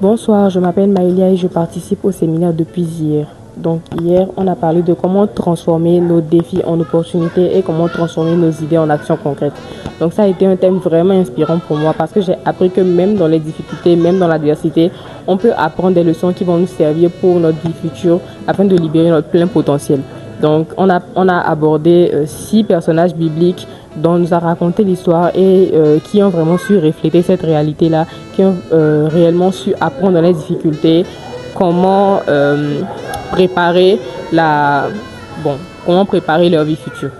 Bonsoir, je m'appelle Maëlia et je participe au séminaire depuis hier. Donc hier, on a parlé de comment transformer nos défis en opportunités et comment transformer nos idées en actions concrètes. Donc ça a été un thème vraiment inspirant pour moi parce que j'ai appris que même dans les difficultés, même dans l'adversité, on peut apprendre des leçons qui vont nous servir pour notre vie future afin de libérer notre plein potentiel. Donc on a abordé 6 personnages bibliques dont on nous a raconté l'histoire et qui ont vraiment su refléter cette réalité-là, qui ont réellement su apprendre dans les difficultés, comment préparer comment préparer leur vie future.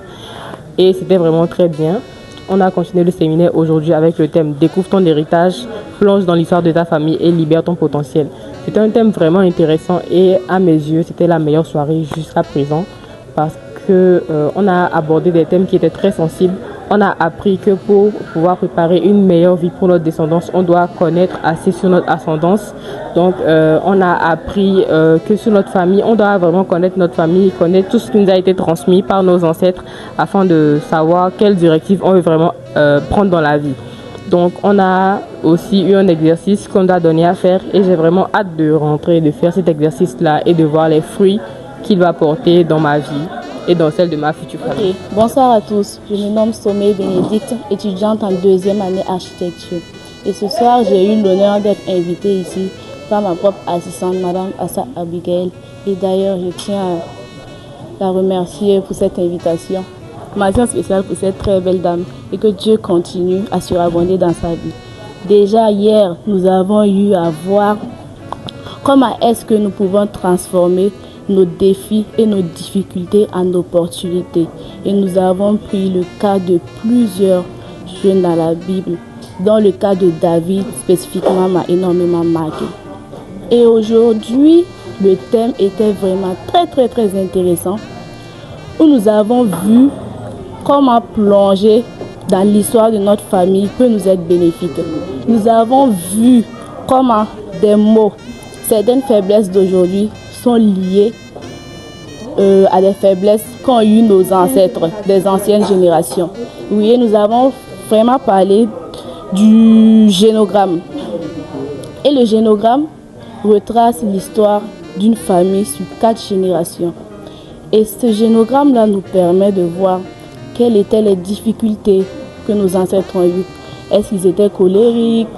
Et c'était vraiment très bien. On a continué le séminaire aujourd'hui avec le thème Découvre ton héritage, plonge dans l'histoire de ta famille et libère ton potentiel. C'était un thème vraiment intéressant et à mes yeux, c'était la meilleure soirée jusqu'à présent parce qu'on a abordé des thèmes qui étaient très sensibles. On a appris que pour pouvoir préparer une meilleure vie pour notre descendance, on doit connaître assez sur notre ascendance. Donc, on a appris que sur notre famille, on doit vraiment connaître notre famille, connaître tout ce qui nous a été transmis par nos ancêtres afin de savoir quelles directives on veut vraiment prendre dans la vie. Donc, on a aussi eu un exercice qu'on doit donner à faire et j'ai vraiment hâte de rentrer, de faire cet exercice-là et de voir les fruits qu'il va porter dans ma vie et dans celle de ma future famille. Bonsoir à tous, je me nomme Sommeil Bénédicte, étudiante en 2e année architecture. Et ce soir, j'ai eu l'honneur d'être invitée ici par ma propre assistante, Madame Assa Abigail. Et d'ailleurs, je tiens à la remercier pour cette invitation. Mention spéciale pour cette très belle dame et que Dieu continue à surabonder dans sa vie. Déjà hier, nous avons eu à voir comment est-ce que nous pouvons transformer nos défis et nos difficultés en opportunités. Et nous avons pris le cas de plusieurs jeunes dans la Bible, dont le cas de David spécifiquement m'a énormément marqué. Et aujourd'hui, le thème était vraiment très intéressant, où nous avons vu comment plonger dans l'histoire de notre famille peut nous être bénéfique. Nous avons vu comment des mots, certaines faiblesses d'aujourd'hui sont liées à des faiblesses qu'ont eu nos ancêtres des anciennes générations. Oui, nous avons vraiment parlé du génogramme. Et le génogramme retrace l'histoire d'une famille sur 4 générations. Et ce génogramme-là nous permet de voir quelles étaient les difficultés que nos ancêtres ont eues. Est-ce qu'ils étaient colériques?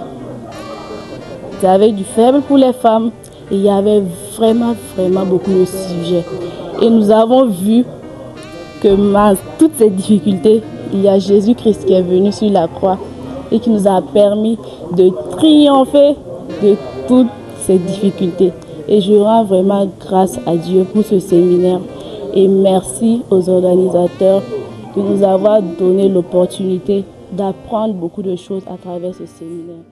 Ils avaient du faible pour les femmes. Et il y avait vraiment beaucoup de sujets. Et nous avons vu que malgré toutes ces difficultés, il y a Jésus-Christ qui est venu sur la croix et qui nous a permis de triompher de toutes ces difficultés. Et je rends vraiment grâce à Dieu pour ce séminaire. Et merci aux organisateurs de nous avoir donné l'opportunité d'apprendre beaucoup de choses à travers ce séminaire.